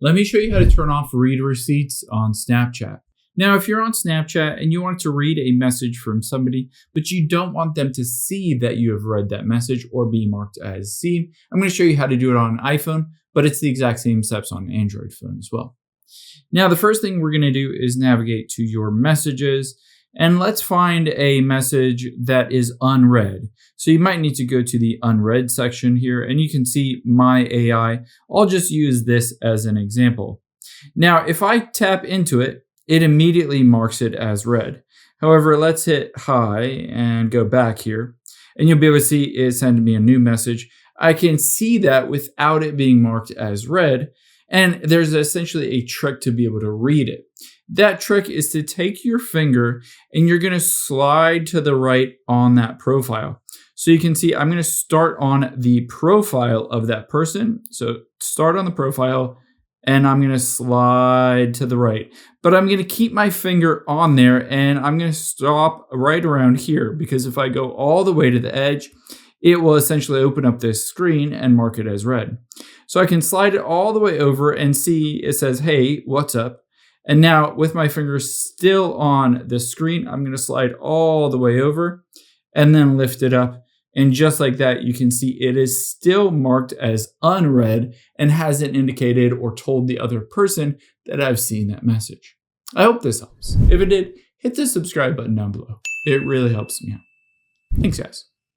Let me show you how to turn off read receipts on Snapchat. Now, if you're on Snapchat and you want to read a message from somebody, but you don't want them to see that you have read that message or be marked as seen, I'm going to show you how to do it on an iPhone, but it's the exact same steps on an Android phone as well. Now, the first thing we're going to do is navigate to your messages, and let's find a message that is unread. So you might need to go to the unread section here, and you can see my AI. I'll just use this as an example. Now, if I tap into it, it immediately marks it as read. However, let's hit hi and go back here, and you'll be able to see it send me a new message. I can see that without it being marked as read, and there's essentially a trick to be able to read it. That trick is to take your finger and you're going to slide to the right on that profile. So you can see I'm going to start on the profile of that person. So start on the profile, and I'm going to slide to the right. But I'm going to keep my finger on there, and I'm going to stop right around here, because if I go all the way to the edge, it will essentially open up this screen and mark it as read. So I can slide it all the way over and see it says, hey, what's up? And now with my finger still on the screen, I'm going to slide all the way over and then lift it up. And just like that, you can see it is still marked as unread and hasn't indicated or told the other person that I've seen that message. I hope this helps. If it did, hit the subscribe button down below. It really helps me out. Thanks, guys.